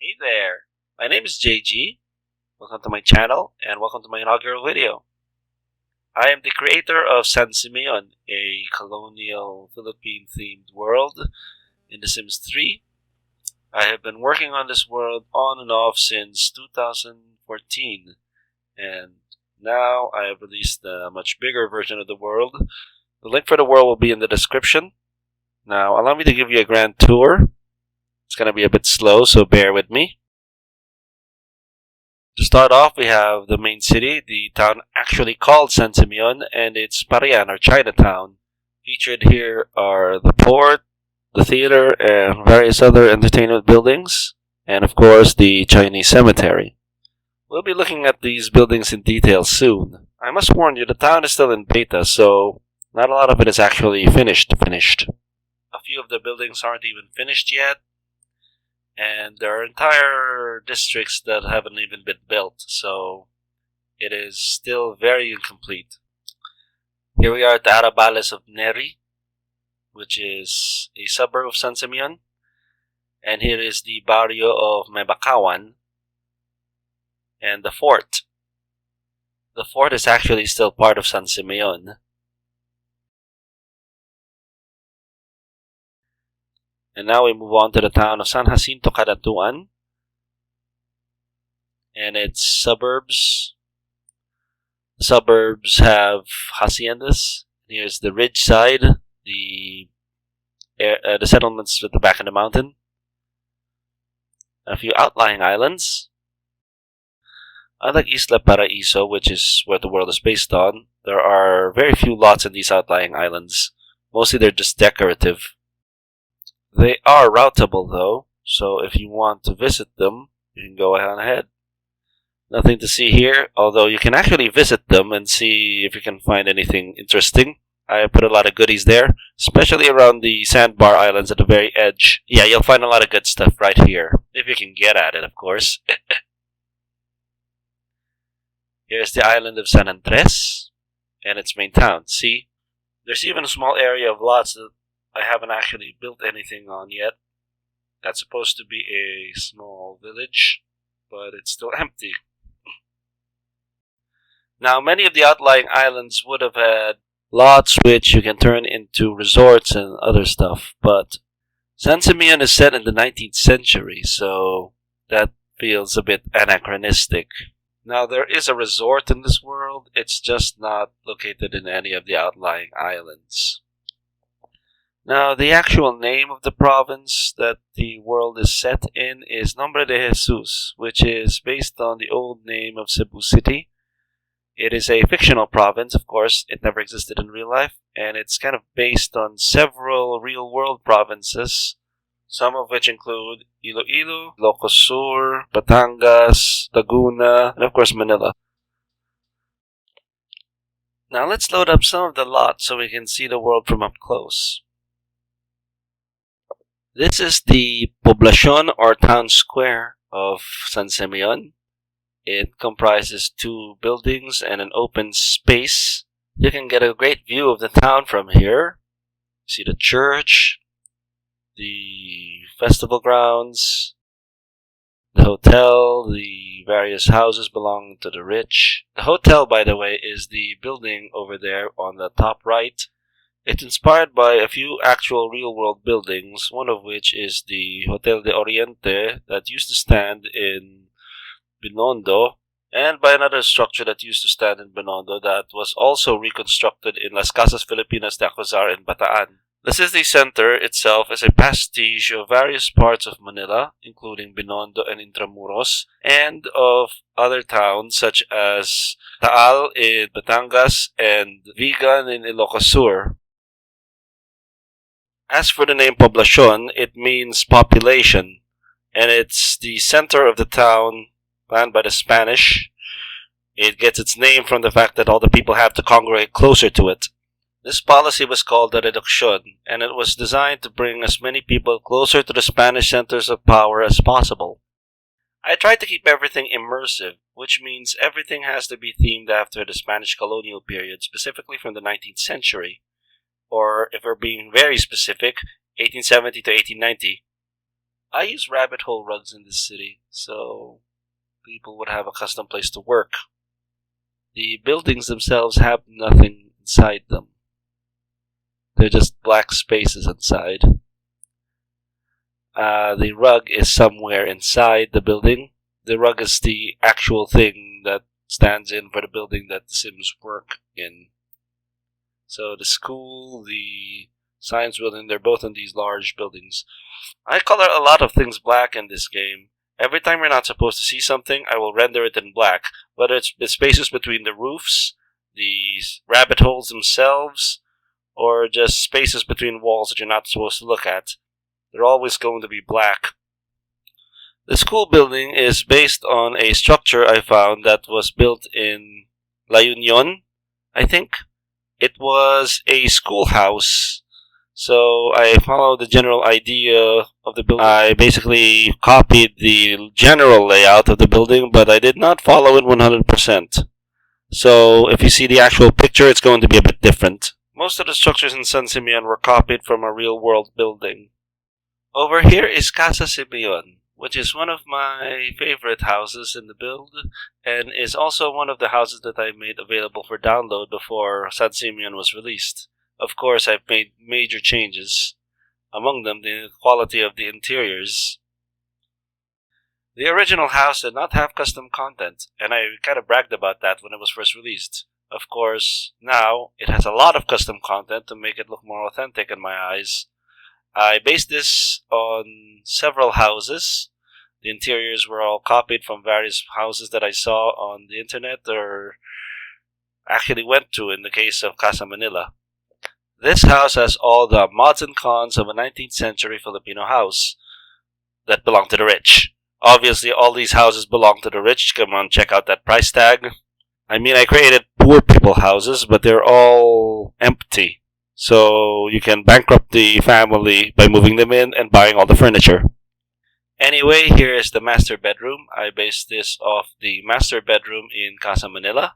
Hey there, my name is JG. Welcome to my channel and welcome to my inaugural video. I am the creator of San Simeon, a colonial Philippine themed world in The Sims 3. I have been working on this world on and off since 2014, and now I have released a much bigger version of the world. The link for the world will be in the description. Now, allow me to give you a grand tour. It's going to be a bit slow, so bear with me. To start off, we have the main city, the town actually called San Simeon, and it's Parian, or Chinatown. Featured here are the port, the theater, and various other entertainment buildings, and of course the Chinese cemetery. We'll be looking at these buildings in detail soon. I must warn you, the town is still in beta, so not a lot of it is actually finished. A few of the buildings aren't even finished yet, and there are entire districts that haven't even been built, so it is still very incomplete. Here we are at the Arrabales of Neri, which is a suburb of San Simeon, and here is the barrio of Mebacawan, and the fort. The fort is actually still part of San Simeon. And now we move on to the town of San Jacinto Catanduan and its suburbs. The suburbs have haciendas. Here's the ridge side, the settlements at the back of the mountain, a few outlying islands. Unlike Isla Paraiso, which is where the world is based on, there are very few lots in these outlying islands. Mostly they're just decorative. They are routable though, so if you want to visit them, you can go on ahead. Nothing to see here, although you can actually visit them and see if you can find anything interesting. I put a lot of goodies there, especially around the sandbar islands at the very edge. Yeah, you'll find a lot of good stuff right here, if you can get at it, of course. Here's the island of San Andres and its main town. See, there's even a small area of lots that I haven't actually built anything on yet. That's supposed to be a small village, but it's still empty. Now, many of the outlying islands would have had lots which you can turn into resorts and other stuff, but San Simeon is set in the 19th century, so that feels a bit anachronistic. Now, there is a resort in this world, it's just not located in any of the outlying islands. Now, the actual name of the province that the world is set in is Nombre de Jesus, which is based on the old name of Cebu City. It is a fictional province, of course, it never existed in real life, and it's kind of based on several real-world provinces, some of which include Iloilo, Ilocos Sur, Batangas, Laguna, and of course Manila. Now let's load up some of the lots so we can see the world from up close. This is the Poblacion or town square of San Simeon. It comprises 2 buildings and an open space. You can get a great view of the town from here. See the church, the festival grounds, the hotel, the various houses belonging to the rich. The hotel, by the way, is the building over there on the top right. It's inspired by a few actual real-world buildings, one of which is the Hotel de Oriente that used to stand in Binondo, and by another structure that used to stand in Binondo that was also reconstructed in Las Casas Filipinas de Acuzar in Bataan. The city center itself is a pastiche of various parts of Manila, including Binondo and Intramuros, and of other towns such as Taal in Batangas and Vigan in Ilocos Sur. As for the name Poblacion, it means population, and it's the center of the town planned by the Spanish. It gets its name from the fact that all the people have to congregate closer to it. This policy was called the Reducción, and it was designed to bring as many people closer to the Spanish centers of power as possible. I tried to keep everything immersive, which means everything has to be themed after the Spanish colonial period, specifically from the 19th century. Or, if we're being very specific, 1870 to 1890. I use rabbit hole rugs in this city, so people would have a custom place to work. The buildings themselves have nothing inside them. They're just black spaces inside. The rug is somewhere inside the building. The rug is the actual thing that stands in for the building that the Sims work in. So the school, the science building, they're both in these large buildings. I color a lot of things black in this game. Every time you're not supposed to see something, I will render it in black. Whether it's the spaces between the roofs, the rabbit holes themselves, or just spaces between walls that you're not supposed to look at. They're always going to be black. The school building is based on a structure I found that was built in La Union, I think. It was a schoolhouse. So I followed the general idea of the building. I basically copied the general layout of the building, but I did not follow it 100%. So if you see the actual picture, it's going to be a bit different. Most of the structures in San Simeon were copied from a real-world building. Over here is Casa Simeon, which is one of my favorite houses in the build, and is also one of the houses that I made available for download before San Simeon was released. Of course, I've made major changes, among them the quality of the interiors. The original house did not have custom content, and I kind of bragged about that when it was first released. Of course, now it has a lot of custom content to make it look more authentic in my eyes. I based this on several houses. The interiors were all copied from various houses that I saw on the internet or actually went to in the case of Casa Manila. This house has all the mods and cons of a 19th century Filipino house that belong to the rich. Obviously, all these houses belong to the rich. Come on, check out that price tag. I mean, I created poor people houses, but they're all empty. So you can bankrupt the family by moving them in and buying all the furniture. Anyway, here is the master bedroom. I based this off the master bedroom in Casa Manila.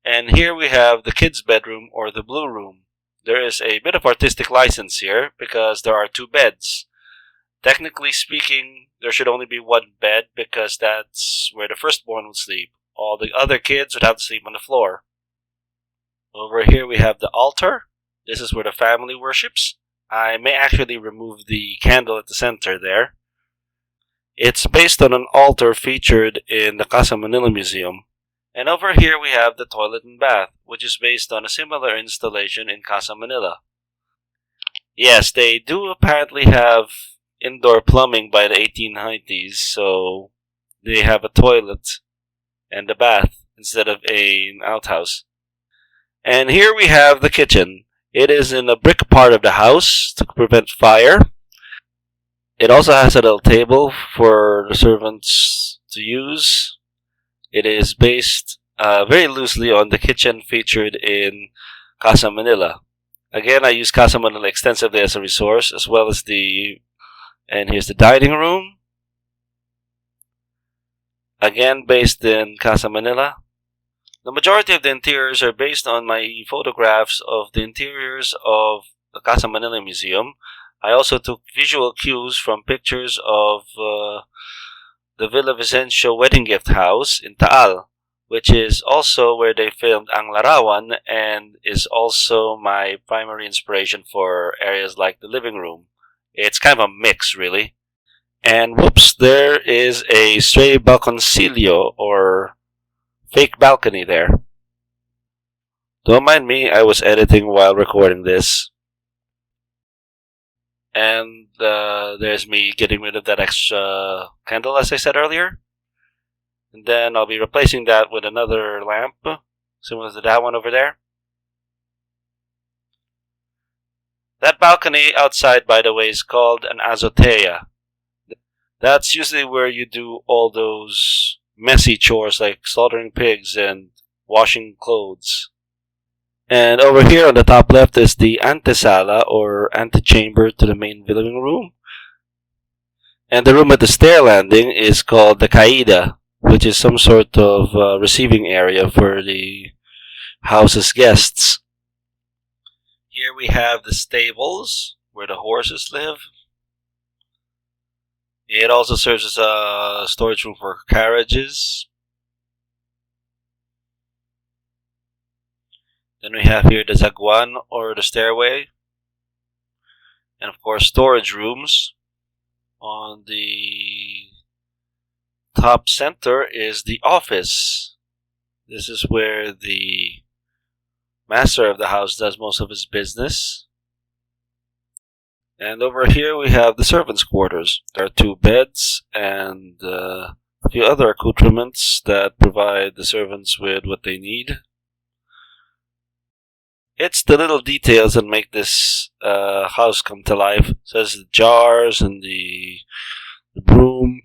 And here we have the kids' bedroom or the blue room. There is a bit of artistic license here because there are two beds. Technically speaking, there should only be one bed because that's where the firstborn would sleep. All the other kids would have to sleep on the floor. Over here we have the altar. This is where the family worships. I may actually remove the candle at the center there. It's based on an altar featured in the Casa Manila Museum. And over here we have the toilet and bath, which is based on a similar installation in Casa Manila. Yes, they do apparently have indoor plumbing by the 1890s, so they have a toilet and a bath instead of an outhouse. And here we have the kitchen. It is in a brick part of the house to prevent fire. It also has a little table for the servants to use. It is based very loosely on the kitchen featured in Casa Manila. Again, I use Casa Manila extensively as a resource, as well as and here's the dining room. Again, based in Casa Manila. The majority of the interiors are based on my photographs of the interiors of the Casa Manila Museum. I also took visual cues from pictures of the Villa Vicencio Wedding Gift House in Taal, which is also where they filmed Ang Larawan and is also my primary inspiration for areas like the living room. It's kind of a mix, really. And whoops, there is a stray balconcillo or fake balcony there. Don't mind me, I was editing while recording this. And there's me getting rid of that extra candle, as I said earlier. And then I'll be replacing that with another lamp, similar to that one over there. That balcony outside, by the way, is called an azotea. That's usually where you do all those messy chores like slaughtering pigs and washing clothes. And over here on the top left is the antesala or antechamber to the main living room. And the room at the stair landing is called the caida, which is some sort of receiving area for the house's guests. Here we have the stables where the horses live. It also serves as a storage room for carriages. Then we have here the zaguan, or the stairway. And of course, storage rooms. On the top center is the office. This is where the master of the house does most of his business. And over here we have the servants' quarters. There are 2 beds and a few other accoutrements that provide the servants with what they need. It's the little details that make this house come to life, such as the jars and the broom.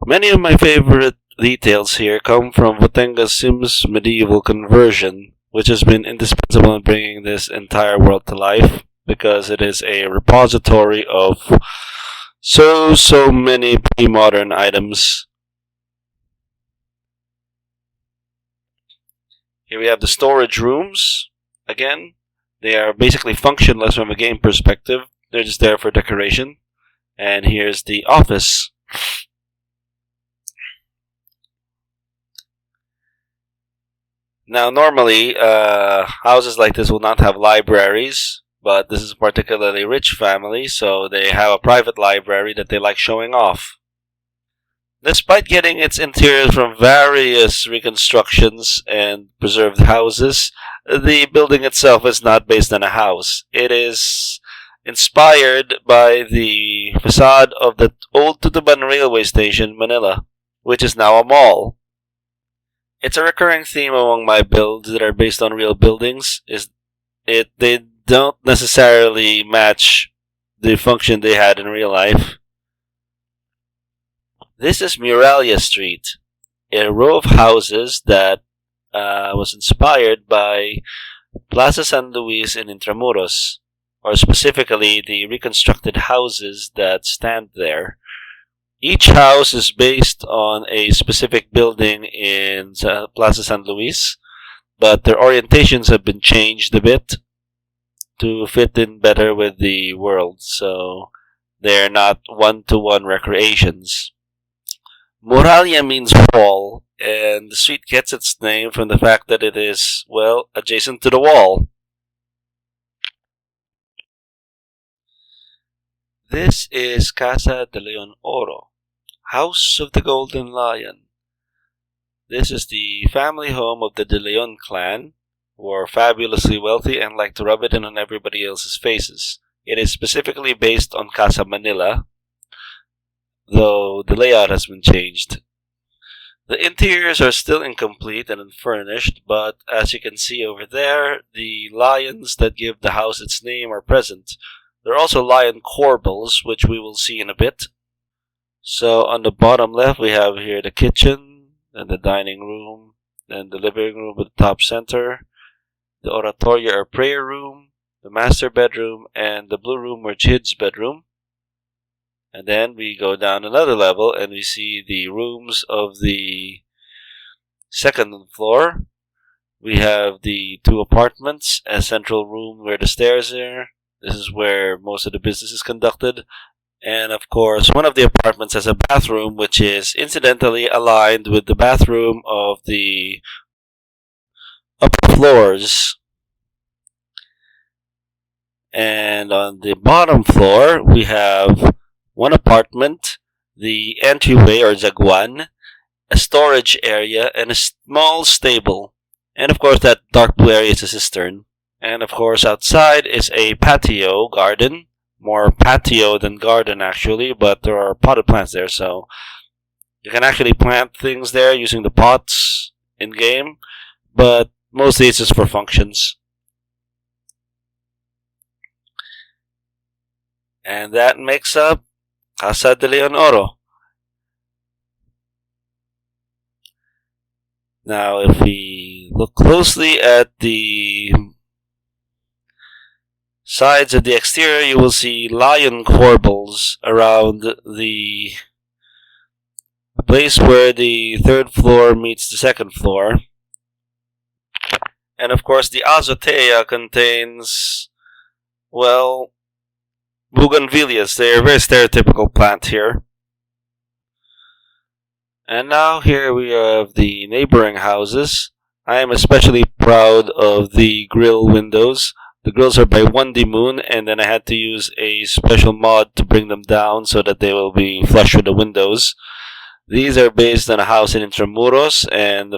Many of my favorite details here come from Botenga's Sims medieval conversion, which has been indispensable in bringing this entire world to life, because it is a repository of so many pre-modern items. Here we have the storage rooms. Again, they are basically functionless from a game perspective. They're just there for decoration. And here's the office. Now, normally, houses like this will not have libraries, but this is a particularly rich family, so they have a private library that they like showing off. Despite getting its interior from various reconstructions and preserved houses, the building itself is not based on a house. It is inspired by the facade of the old Tutuban railway station, Manila, which is now a mall. It's a recurring theme among my builds that are based on real buildings. They don't necessarily match the function they had in real life. This is Muralia Street, a row of houses that was inspired by Plaza San Luis in Intramuros, or specifically the reconstructed houses that stand there. Each house is based on a specific building in Plaza San Luis, but their orientations have been changed a bit to fit in better with the world, so they're not one-to-one recreations. Muralia means wall, and the street gets its name from the fact that it is, well, adjacent to the wall. This is Casa de Leon Oro, House of the Golden Lion. This is the family home of the De Leon clan, who are fabulously wealthy and like to rub it in on everybody else's faces. It is specifically based on Casa Manila, though the layout has been changed. The interiors are still incomplete and unfurnished, but as you can see over there, the lions that give the house its name are present. There are also lion corbels, which we will see in a bit. So on the bottom left, we have here the kitchen, and the dining room, and the living room at the top center, the oratorio or prayer room, the master bedroom, and the blue room or Chid's bedroom. And then we go down another level and we see the rooms of the second floor. We have the 2 apartments, a central room where the stairs are. This is where most of the business is conducted. And of course, one of the apartments has a bathroom, which is incidentally aligned with the bathroom of the upper floors. And on the bottom floor, we have 1 apartment, the entryway or zaguan, a storage area, and a small stable. And of course, that dark blue area is a cistern. And of course, outside is a patio garden. More patio than garden, actually, but there are potted plants there, so you can actually plant things there using the pots in-game, but mostly it's just for functions. And that makes up Casa de Leon Oro. Now, if we look closely at the sides of the exterior, you will see lion corbels around the place where the 3rd floor meets the 2nd floor. And of course, the azotea contains, well, bougainvilleas. They are a very stereotypical plant here. And now here we have the neighboring houses. I am especially proud of the grill windows. The grills are by 1D Moon, and then I had to use a special mod to bring them down so that they will be flush with the windows. These are based on a house in Intramuros and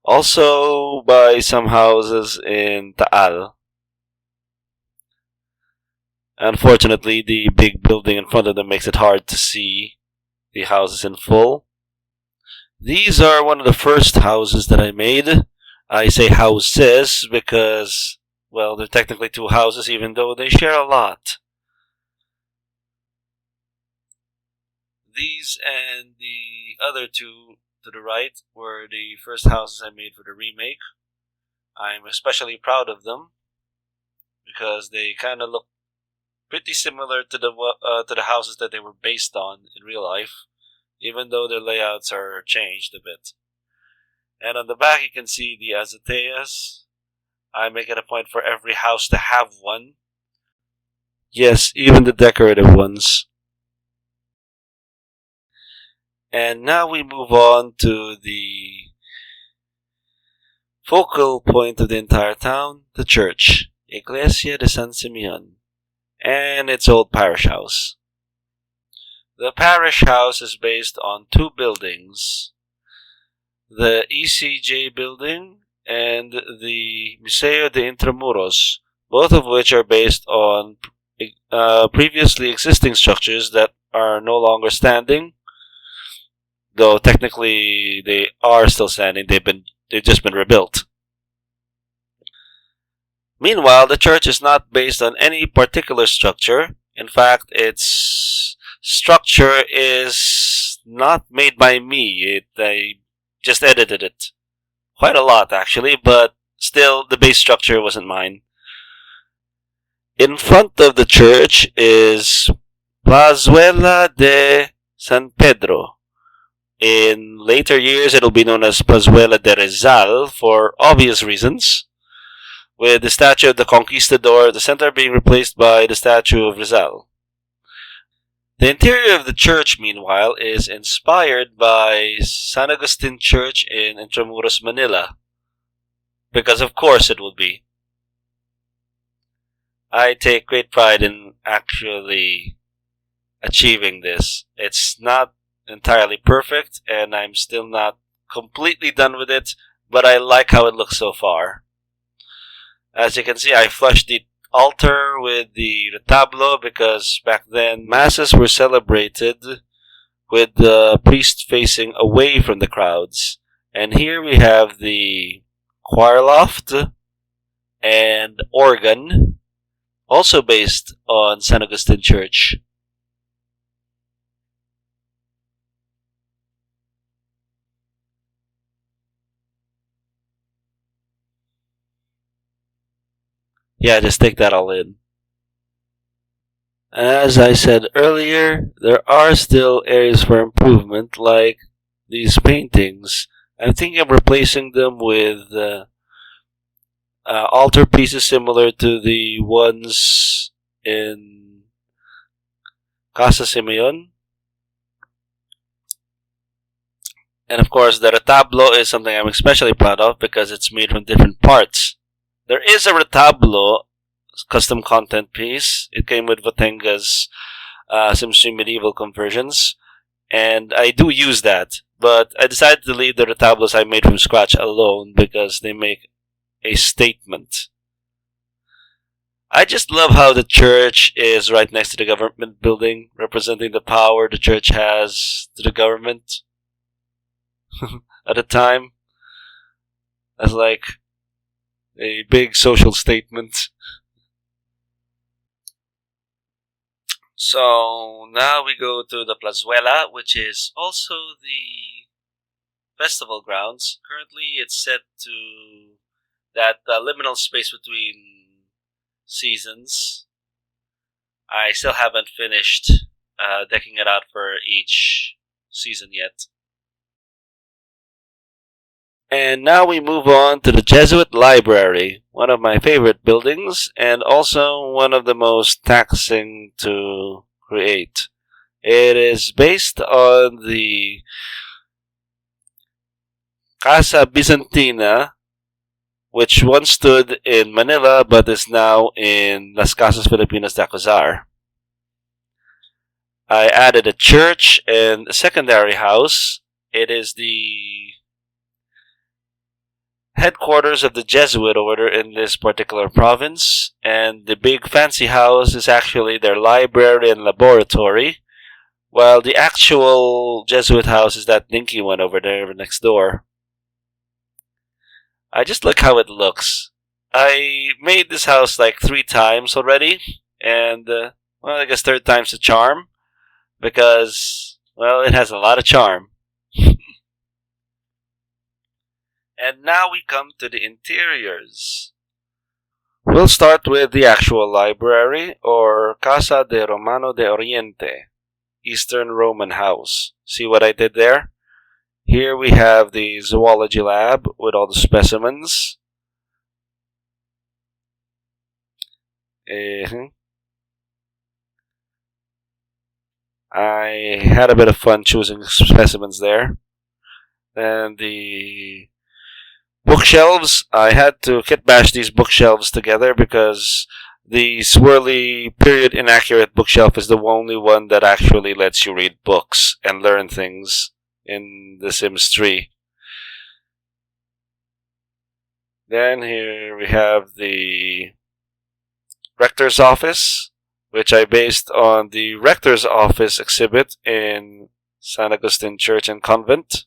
also by some houses in Taal. Unfortunately, the big building in front of them makes it hard to see the houses in full. These are one of the first houses that I made. I say houses because, well, they're technically two houses even though they share a lot. These and the other two to the right were the first houses I made for the remake. I'm especially proud of them because they kind of look pretty similar to the houses that they were based on in real life, even though their layouts are changed a bit. And on the back you can see the azoteas. I make it a point for every house to have one. Yes, even the decorative ones. And now we move on to the focal point of the entire town, the church, Iglesia de San Simeon, and its old parish house. The parish house is based on two buildings, the ECJ building and the Museo de Intramuros, both of which are based on previously existing structures that are no longer standing, though technically they are still standing. They've just been rebuilt. Meanwhile, the church is not based on any particular structure. In fact, its structure is not made by me. I just edited it. Quite a lot, actually, but still, the base structure wasn't mine. In front of the church is Plazuela de San Pedro. In later years, it'll be known as Plazuela de Rizal for obvious reasons, with the statue of the Conquistador at the center being replaced by the statue of Rizal. The interior of the church, meanwhile, is inspired by San Agustin Church in Intramuros, Manila, because of course it would be. I take great pride in actually achieving this. It's not entirely perfect, and I'm still not completely done with it, but I like how it looks so far. As you can see, I flushed the altar with the retablo because back then masses were celebrated with the priest facing away from the crowds. And here we have the choir loft and organ, also based on San Agustin Church. Yeah, just take that all in. As I said earlier, there are still areas for improvement, like these paintings. I'm thinking of replacing them with altar pieces similar to the ones in Casa Simeon. And of course, the retablo is something I'm especially proud of because it's made from different parts. There is a retablo custom content piece. It came with Votenga's SimSim medieval conversions, and I do use that. But I decided to leave the retablos I made from scratch alone because they make a statement. I just love how the church is right next to the government building, representing the power the church has to the government at the time. As like a big social statement. So now we go to the Plazuela, which is also the festival grounds. Currently, it's set to that liminal space between seasons. I still haven't finished decking it out for each season yet. And now we move on to the Jesuit Library, one of my favorite buildings and also one of the most taxing to create. It is based on the Casa Bizantina, which once stood in Manila but is now in Las Casas Filipinas de Acuzar. I added a church and a secondary house. It is the headquarters of the Jesuit order in this particular province, and the big fancy house is actually their library and laboratory, while the actual Jesuit house is that dinky one over there next door. I just like how it looks. I made this house like 3 times already, and well, I guess third time's the charm, because, well, it has a lot of charm. And now we come to the interiors. We'll start with the actual library, or Casa de Romano de Oriente, Eastern Roman house. See what I did there? Here we have the zoology lab with all the specimens. I had a bit of fun choosing specimens there. And the bookshelves, I had to kit bash these bookshelves together because the swirly period inaccurate bookshelf is the only one that actually lets you read books and learn things in The Sims 3. Then here we have the rector's office, which I based on the rector's office exhibit in San Agustin Church and Convent.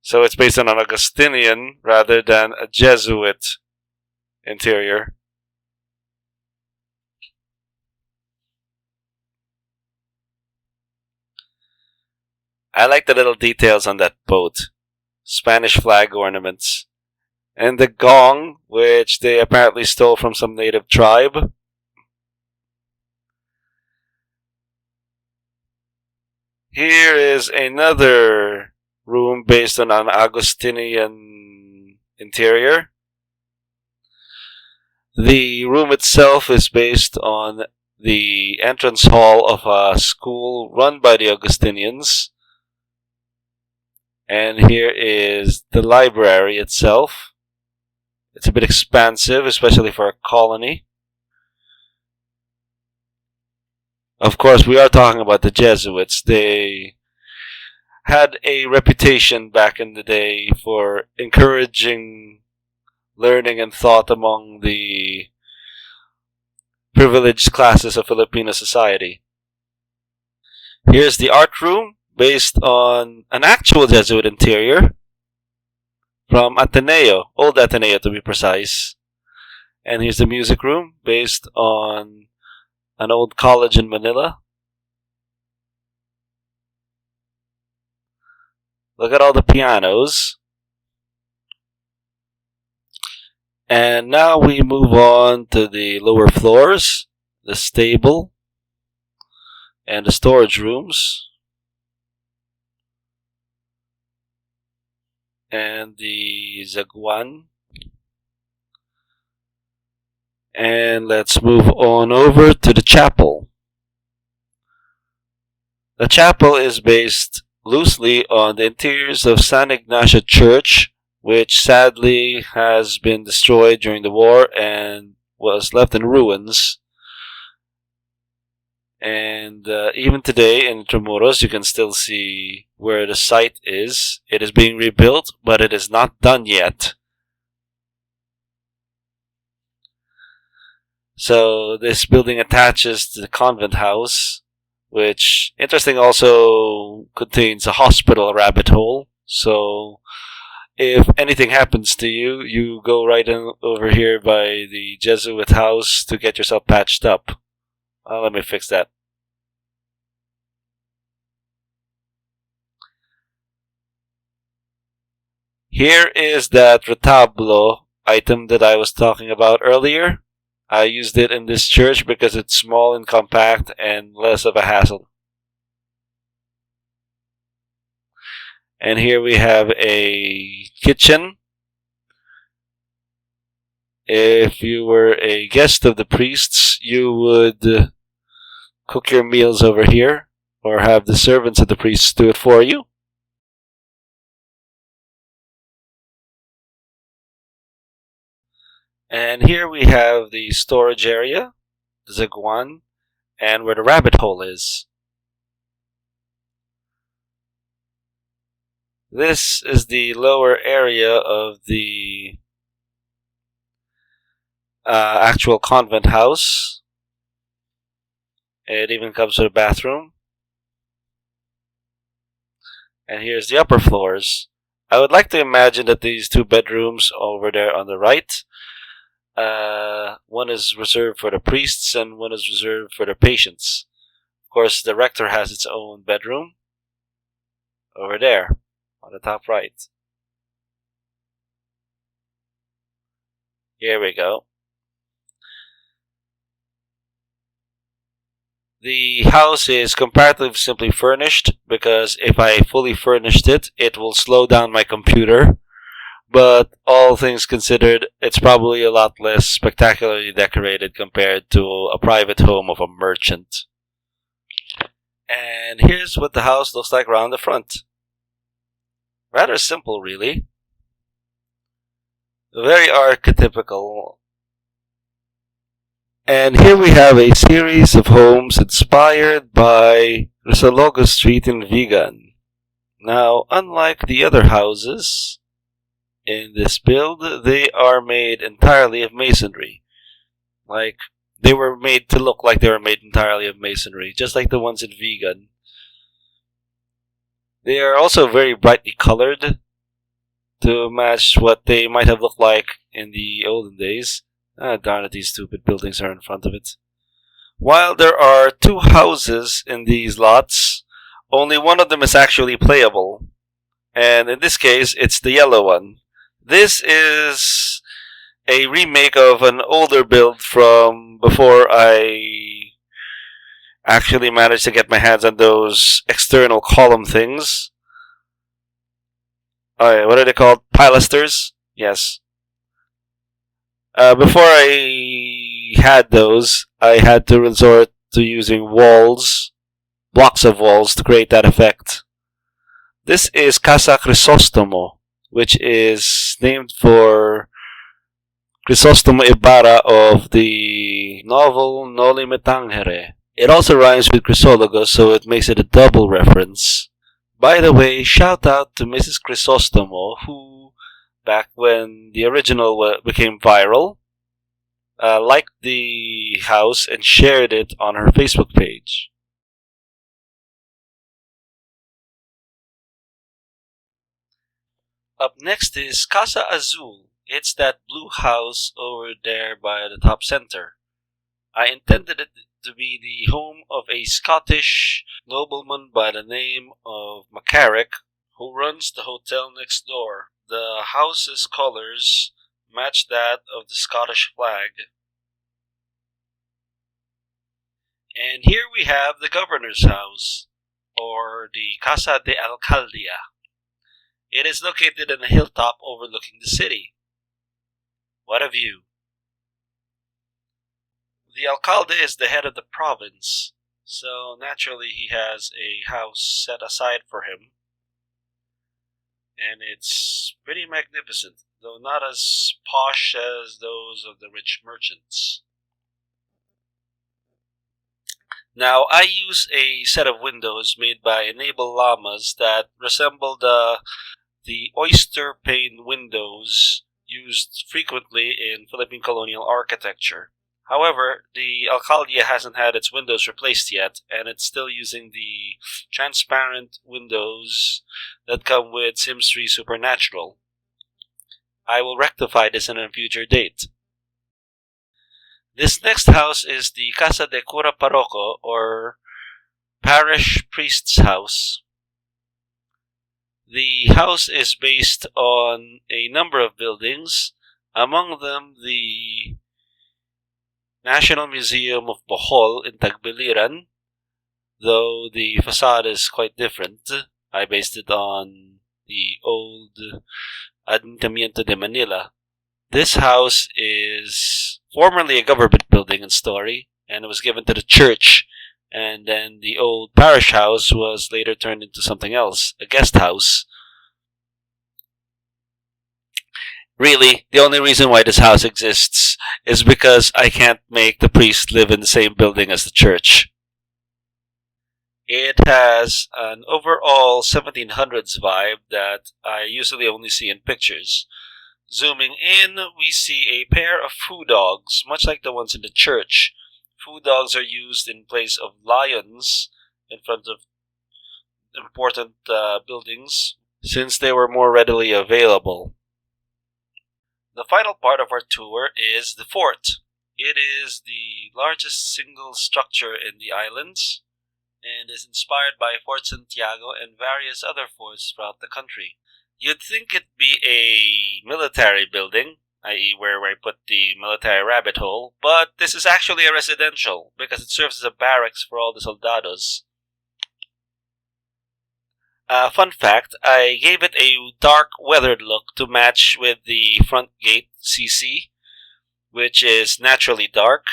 So it's based on an Augustinian rather than a Jesuit interior. I like the little details on that boat. Spanish flag ornaments. And the gong, which they apparently stole from some native tribe. Here is another room based on an Augustinian interior. The room itself is based on the entrance hall of a school run by the Augustinians. And here is the library itself. It's a bit expansive, especially for a colony. Of course, we are talking about the Jesuits. They had a reputation back in the day for encouraging learning and thought among the privileged classes of Filipino society. Here's the art room, based on an actual Jesuit interior from Ateneo, Old Ateneo to be precise. And here's the music room, based on an old college in Manila. Look at all the pianos. And now we move on to the lower floors, the stable, and the storage rooms. And the zaguan. And let's move on over to the chapel. The chapel is based loosely on the interiors of San Ignacio Church, which sadly has been destroyed during the war and was left in ruins. And even today in Intramuros, you can still see where the site is. It is being rebuilt, but it is not done yet. So this building attaches to the convent house, which, interesting, also contains a hospital rabbit hole. So if anything happens to you, you go right in over here by the Jesuit house to get yourself patched up. Let me fix that. Here is that retablo item that I was talking about earlier. I used it in this church because it's small and compact and less of a hassle. And here we have a kitchen. If you were a guest of the priests, you would cook your meals over here, or have the servants of the priests do it for you. And here we have the storage area, the zaguan, and where the rabbit hole is. This is the lower area of the actual convent house. It even comes with a bathroom. And here's the upper floors. I would like to imagine that these two bedrooms over there on the right, one is reserved for the priests and one is reserved for the patients. Of course, the rector has its own bedroom over there on the top right. Here we go. The house is comparatively simply furnished because if I fully furnished it, it will slow down my computer. But all things considered, it's probably a lot less spectacularly decorated compared to a private home of a merchant. And here's what the house looks like around the front. Rather simple, really. Very archetypical. And here we have a series of homes inspired by Risologo Street in Vigan. Now, unlike the other houses in this build, they are made entirely of masonry. Like, they were made to look like they were made entirely of masonry, just like the ones in Vigan. They are also very brightly colored to match what they might have looked like in the olden days. Darn it, these stupid buildings are in front of it. While there are two houses in these lots, only one of them is actually playable. And in this case, it's the yellow one. This is a remake of an older build from before I actually managed to get my hands on those external column things. What are they called? Pilasters? Yes. Before I had those, I had to resort to using walls, blocks of walls, to create that effect. This is Casa Crisostomo, which is named for Crisostomo Ibarra of the novel Noli Me Tangere. It also rhymes with Crisologo, so it makes it a double reference. By the way, shout out to Mrs. Crisostomo, who, back when the original became viral, liked the house and shared it on her Facebook page. Up next is Casa Azul. It's that blue house over there by the top center. I intended it to be the home of a Scottish nobleman by the name of McCarrick, who runs the hotel next door. The house's colors match that of the Scottish flag. And here we have the governor's house, or the Casa de Alcaldia. It is located in a hilltop overlooking the city. What a view! The alcalde is the head of the province, so naturally he has a house set aside for him. And it's pretty magnificent, though not as posh as those of the rich merchants. Now, I use a set of windows made by Enable Llamas that resemble the oyster pane windows used frequently in Philippine colonial architecture. However, the Alcaldia hasn't had its windows replaced yet, and it's still using the transparent windows that come with Sims 3 Supernatural. I will rectify this in a future date. This next house is the Casa de Cura Parroco, or Parish Priest's House. The house is based on a number of buildings, among them the National Museum of Bohol in Tagbiliran, though the facade is quite different. I based it on the old Ayuntamiento de Manila. This house is formerly a government building in Story, and it was given to the church And then the old parish house was later turned into something else, a guest house. Really, the only reason why this house exists is because I can't make the priest live in the same building as the church. It has an overall 1700s vibe that I usually only see in pictures. Zooming in, we see a pair of foo dogs, much like the ones in the church. Foo dogs are used in place of lions in front of important buildings, since they were more readily available. The final part of our tour is the fort. It is the largest single structure in the islands and is inspired by Fort Santiago and various other forts throughout the country. You'd think it'd be a military building, i.e. where I put the military rabbit hole, but this is actually a residential because it serves as a barracks for all the soldados. Fun fact, I gave it a dark weathered look to match with the front gate CC, which is naturally dark.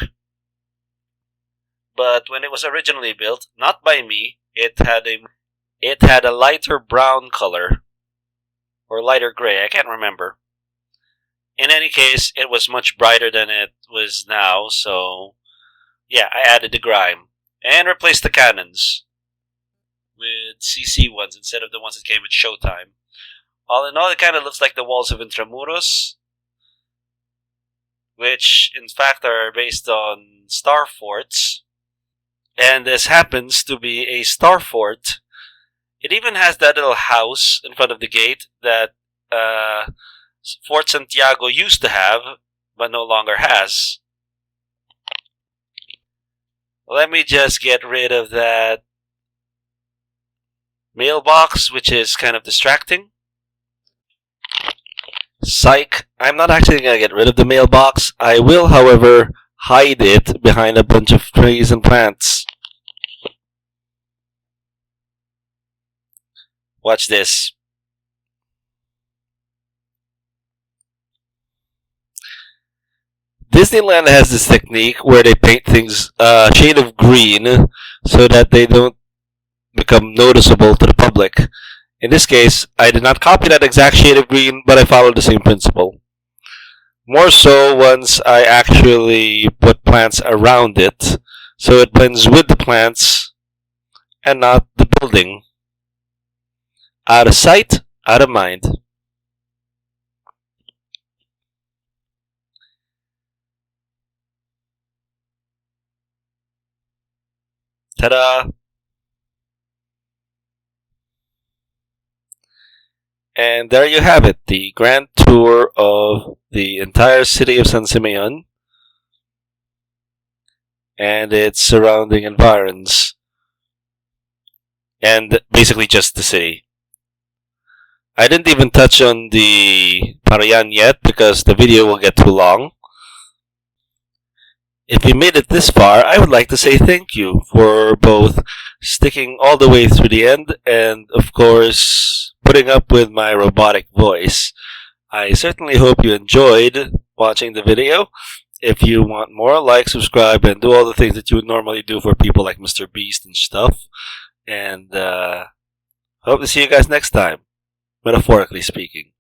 But when it was originally built, not by me, it had a lighter brown color, or lighter gray, I can't remember. In any case, it was much brighter than it was now, so yeah, I added the grime and replaced the cannons with CC ones instead of the ones that came with Showtime. All in all, it kind of looks like the walls of Intramuros, which in fact are based on star forts. And this happens to be a star fort. It even has that little house in front of the gate that Fort Santiago used to have, but no longer has. Let me just get rid of that mailbox, which is kind of distracting. Psych, I'm not actually going to get rid of the mailbox. I will, however, hide it behind a bunch of trees and plants. Watch this. Disneyland has this technique where they paint things a shade of green so that they don't become noticeable to the public. In this case, I did not copy that exact shade of green, but I followed the same principle. More so once I actually put plants around it, so it blends with the plants and not the building. Out of sight, out of mind. Ta-da! And there you have it, the grand tour of the entire city of San Simeon and its surrounding environs. And basically just the city. I didn't even touch on the Parayan yet because the video will get too long. If you made it this far, I would like to say thank you for both sticking all the way through the end and, of course, putting up with my robotic voice. I certainly hope you enjoyed watching the video. If you want more, like, subscribe, and do all the things that you would normally do for people like Mr. Beast and stuff. And hope to see you guys next time, metaphorically speaking.